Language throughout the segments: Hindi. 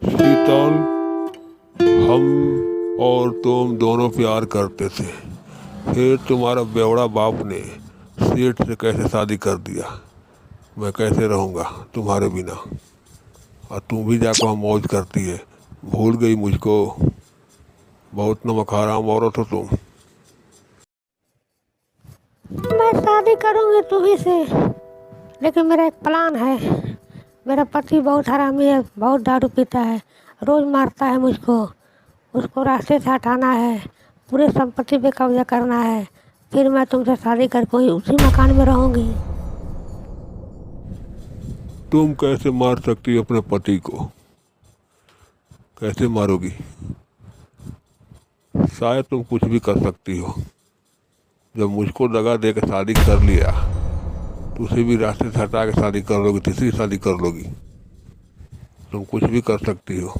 शीतल, हम और तुम दोनों प्यार करते थे। फिर तुम्हारा बेवड़ा बाप ने सेठ से कैसे शादी कर दिया। मैं कैसे रहूँगा तुम्हारे बिना। और तुम भी जाकर वहाँ मौज करती है। भूल गई मुझको। बहुत नमक हराम औरत हो तुम। मैं शादी करूंगी तुम्ही से, लेकिन मेरा एक प्लान है। मेरा पति बहुत हरामी है, बहुत दारू पीता है, रोज़ मारता है मुझको। उसको रास्ते से हटाना है, पूरे संपत्ति पे कब्जा करना है। फिर मैं तुमसे शादी करके उसी मकान में रहूंगी। तुम कैसे मार सकती हो अपने पति को। कैसे मारोगी। शायद तुम कुछ भी कर सकती हो। जब मुझको दगा दे के शादी कर लिया तो उसे भी रास्ते से हटा के शादी कर लोगी, तीसरी शादी कर लोगी। तुम कुछ भी कर सकती हो।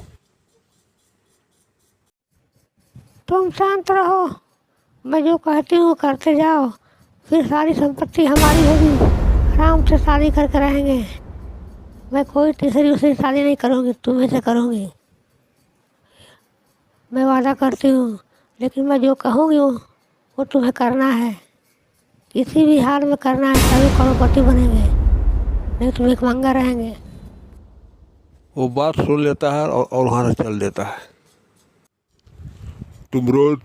तुम शांत रहो, मैं जो कहती हूँ करते जाओ। फिर सारी संपत्ति हमारी होगी, आराम से शादी करके रहेंगे। मैं कोई तीसरी उसे शादी नहीं करूँगी, तुम्हें से करूँगी। मैं वादा करती हूँ, लेकिन मैं जो कहूँगी वो तुम्हें करना है। किसी भी हाल में करना है, तभी करोड़पति बनेंगे, नहीं तो भिखमंगा रहेंगे। वो बात सुन लेता है और वहाँ से चल देता है। तुम रोज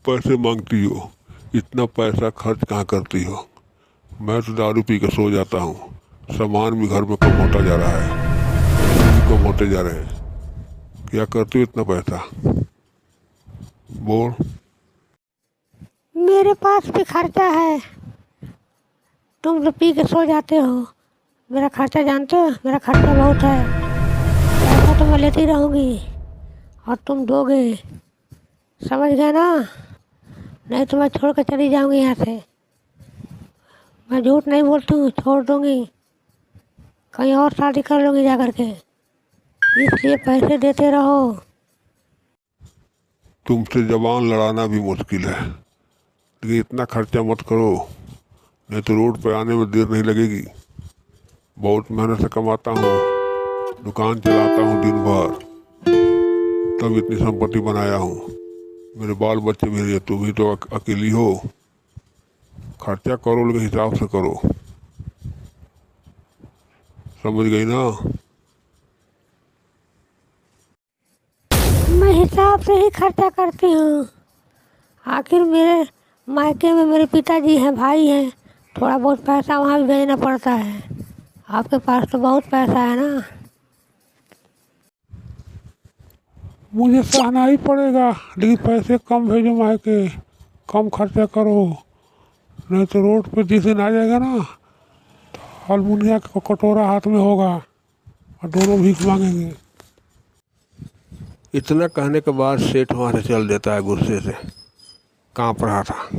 पैसे मांगती हो, इतना पैसा खर्च कहाँ करती हो। मैं तो दारू पी के सो जाता हूँ। सामान भी घर में कम होता जा रहा है, पैसे भी कम होते जा रहे हैं। क्या करती हो इतना पैसा। बोल। मेरे पास भी खर्चा है। तुम तो पी के सो जाते हो, मेरा खर्चा जानते हो। मेरा खर्चा बहुत है। पैसा तो मैं लेती रहूँगी और तुम दोगे, समझ गए ना। नहीं तो मैं छोड़ कर चली जाऊँगी यहाँ से। मैं झूठ नहीं बोलती हूँ, छोड़ दूँगी, कहीं और शादी कर लूँगी जा कर के। इसलिए पैसे देते रहो। तुमसे जबान लड़ाना भी मुश्किल है, लेकिन इतना खर्चा मत करो, नहीं तो रोड पे आने में देर नहीं लगेगी। बहुत मेहनत से कमाता हूँ, दुकान चलाता हूँ दिन भर, तब इतनी संपत्ति बनाया हूँ। मेरे बाल बच्चे भी हैं, तुम भी तो अकेली हो। खर्चा करो लेकिन हिसाब से करो, समझ गई ना। मैं हिसाब से ही खर्चा करती हूँ। आखिर मेरे मायके में मेरे पिताजी हैं, भाई हैं, थोड़ा बहुत पैसा वहाँ भी भेजना पड़ता है। आपके पास तो बहुत पैसा है ना। मुझे सहना ही पड़ेगा, लेकिन पैसे कम भेजो मायके, कम खर्चा करो, नहीं तो रोड पे जिस दिन आ जाएगा ना तो अल्मुनिया का कटोरा हाथ में होगा और दोनों भीख मांगेंगे। इतना कहने के बाद सेठ वहाँ से चल देता है गुस्से से। कांप रहा था।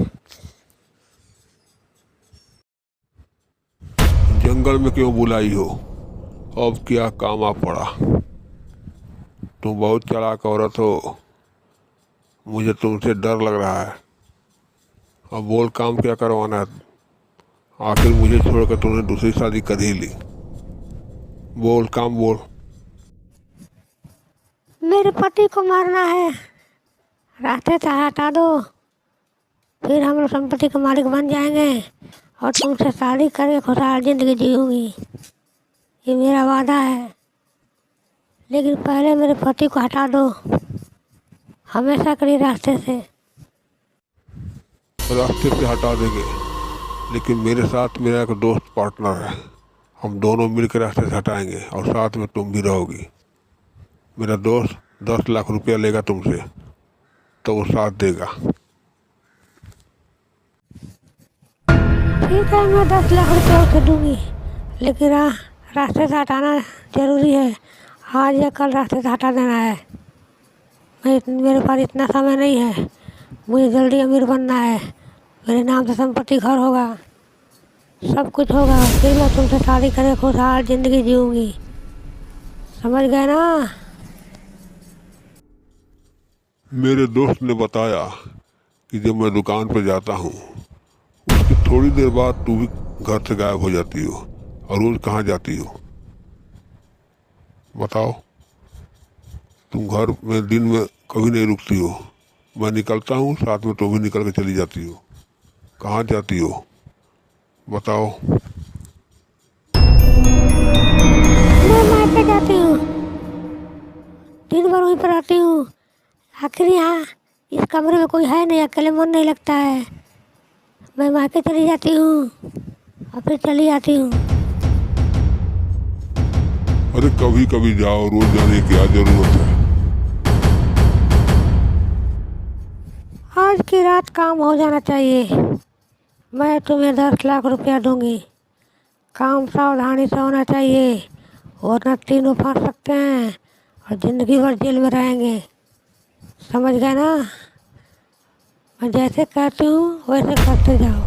जंगल में क्यों बुलाई हो, अब क्या काम आ पड़ा। तुम बहुत चालाक औरत हो, मुझे तुमसे डर लग रहा है। अब बोल काम क्या करवाना है। आखिर मुझे छोड़कर तुमने दूसरी शादी कर ही ली। बोल काम बोल। मेरे पति को मारना है, रास्ते से हटा दो, फिर हम लोग संपत्ति के मालिक बन जाएंगे और तुमसे शादी करके खुशहाल जिंदगी जीऊंगी। ये मेरा वादा है। लेकिन पहले मेरे पति को हटा दो, हमेशा के लिए रास्ते से। रास्ते से हटा देंगे, लेकिन मेरे साथ मेरा एक दोस्त पार्टनर है। हम दोनों मिलकर रास्ते से हटाएंगे और साथ में तुम भी रहोगी। मेरा दोस्त 10 लाख रुपया लेगा तुमसे, तो वो साथ देगा। ठीक है, मैं 10 लाख रुपये उसे दूंगी, लेकिन रास्ते से हटाना ज़रूरी है। आज या कल रास्ते से हटा देना है। मेरे पास इतना समय नहीं है, मुझे जल्दी अमीर बनना है। मेरे नाम से संपत्ति, घर होगा, सब कुछ होगा, फिर मैं तुमसे शादी करके खुशहाल ज़िंदगी जीऊँगी। समझ गए ना। मेरे दोस्त ने बताया कि जब मैं दुकान पर जाता हूँ उसकी थोड़ी देर बाद तू भी घर से गायब हो जाती हो। और रोज कहाँ जाती हो बताओ। तुम घर में दिन में कभी नहीं रुकती हो, मैं निकलता हूँ साथ में, तुम भी निकल के चली जाती हो। कहाँ जाती हो बताओ? मैं मायके जाती हूँ, दिन भर वहीं पर रहती हूँ। आखिर यहाँ इस कमरे में कोई है नहीं, अकेले मन नहीं लगता है। मैं मायके चली जाती हूँ और फिर चली आती हूँ। अरे कभी कभी जाओ, रोज जाने की क्या जरूरत है? आज की रात काम हो जाना चाहिए। मैं तुम्हें 10 लाख रुपया दूंगी। काम सावधानी से होना चाहिए, वरना तीनों फंस सकते हैं और ज़िंदगी भर जेल में रहेंगे। समझ गए ना? मैं जैसे कहती हूँ वैसे करते जाओ।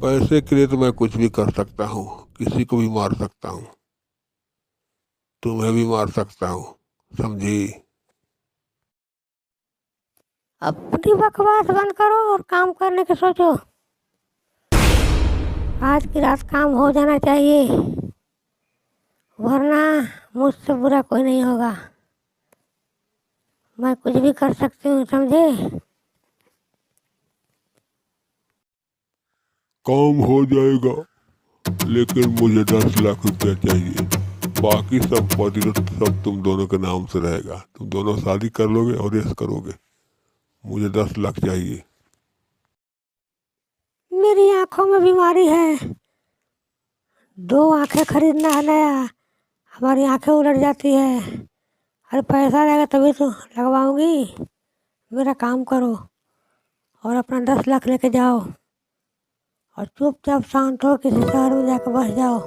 पैसे के लिए तो मैं कुछ भी कर सकता हूँ, किसी को भी मार सकता हूँ, तुम्हें भी मार सकता हूँ, समझी? अपनी बकवास बंद करो और काम करने की सोचो। आज की रात काम हो जाना चाहिए, वरना मुझसे बुरा कोई नहीं होगा। मैं कुछ भी कर सकती हूँ, समझे? काम हो जाएगा, लेकिन मुझे 10 लाख रुपया चाहिए। बाकी संपत्ति तो सब तुम दोनों के नाम से रहेगा, तुम दोनों शादी कर लोगे और ऐश करोगे। मुझे 10 लाख चाहिए। मेरी आंखों में बीमारी है, 2 आंखें खरीदना है नया। हमारी आंखें उलट जाती है। अरे पैसा रहेगा तभी तो लगवाऊंगी। मेरा काम करो और अपना 10 लाख लेके जाओ और चुपचाप शांत हो किसी शहर में जाकर बस जाओ।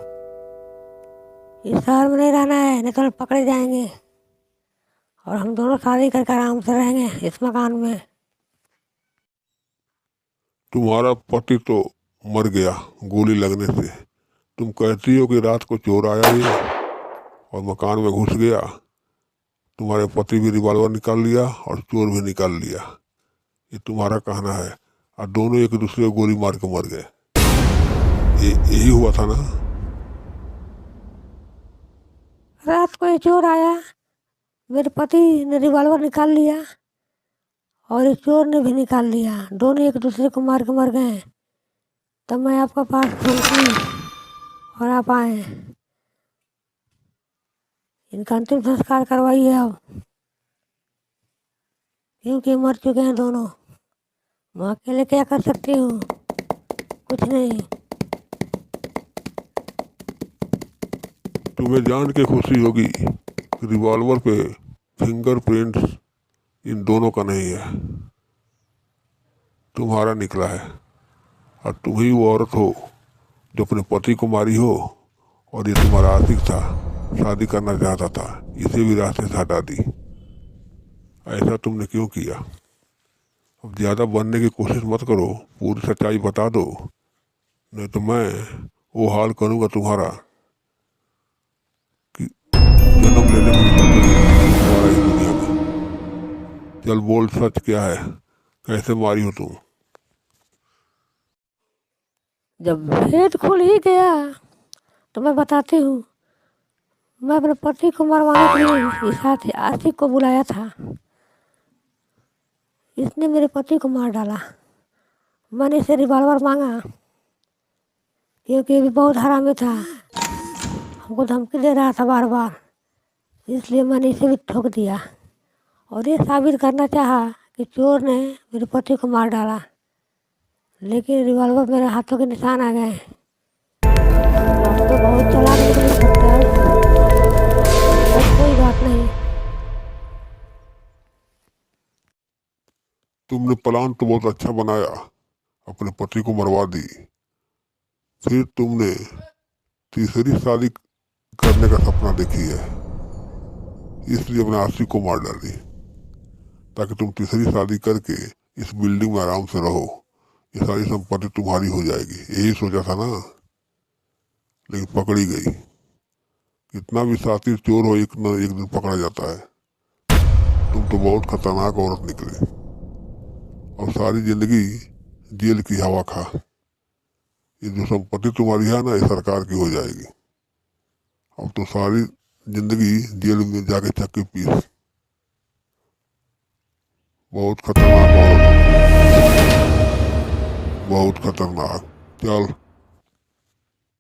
इस शहर में नहीं रहना है, नहीं तो हम पकड़े जाएंगे और हम दोनों शादी करके आराम से रहेंगे इस मकान में। तुम्हारा पति तो मर गया गोली लगने से। तुम कहती हो कि रात को चोर आया ये और मकान में घुस गया। तुम्हारे पति भी रिवॉल्वर निकाल लिया और चोर भी निकाल लिया, ये तुम्हारा कहना है, और दोनों एक दूसरे को गोली मार के मर गए। यही हुआ था ना? रात को ये चोर आया, मेरे पति ने रिवॉल्वर निकाल लिया और इस चोर ने भी निकाल लिया। दोनों एक दूसरे को मार के मर गए। तब मैं आपके पास फोन की और आप आए। इनका अंतिम संस्कार करवाइए अब, क्योंकि मर चुके हैं दोनों। मैं अकेले क्या कर सकती हूँ? कुछ नहीं। तुम्हें जान के खुशी होगी रिवॉल्वर पे फिंगरप्रिंट्स इन दोनों का नहीं है, तुम्हारा निकला है। और तुम ही वो औरत हो जो अपने पति को मारी हो, और ये तुम्हारा आशिक था, शादी करना चाहता था, इसे भी रास्ते से हटा दी। ऐसा तुमने क्यों किया? अब ज़्यादा बनने की कोशिश मत करो, पूरी सच्चाई बता दो, नहीं तो मैं वो हाल करूँगा तुम्हारा कि जन्म लेने में भी सोचोगे तुम्हारा इस दुनिया में। चल बोल, सच क्या है, कैसे मारी हो तुम? जब भेद खुल ही गया तो मैं बताती हूँ। मैं अपने पति को मरवाने के लिए इस आशिक को बुलाया था। इसने मेरे पति को मार डाला। मैंने इसे रिवॉल्वर मांगा क्योंकि ये भी बहुत हरामी था, हमको धमकी दे रहा था बार बार, इसलिए मैंने इसे भी ठोक दिया और ये साबित करना चाहा कि चोर ने मेरे पति को मार डाला, लेकिन रिवॉल्वर मेरे हाथों के निशान आ गए। अब तो बहुत चालाक निकली सकता है, पर कोई बात नहीं। तुमने प्लान तो बहुत अच्छा बनाया, अपने पति को मरवा दी, फिर तुमने तीसरी शादी करने का सपना देखी है, इसलिए अपने आशिक को मार डाली ताकि तुम तीसरी शादी करके इस बिल्डिंग में आराम से रहो, ये सारी संपत्ति तुम्हारी हो जाएगी। यही सोचा था ना? लेकिन पकड़ी गई। कितना भी शातिर चोर हो, एक न एक दिन पकड़ा जाता है। तुम तो बहुत खतरनाक औरत निकले और सारी जिंदगी जेल की हवा खा। ये जो संपत्ति तुम्हारी है ना, ये सरकार की हो जाएगी। अब तो सारी जिंदगी जेल में जाके चक के पीस। बहुत खतरनाक औरत हो, बहुत खतरनाक। चल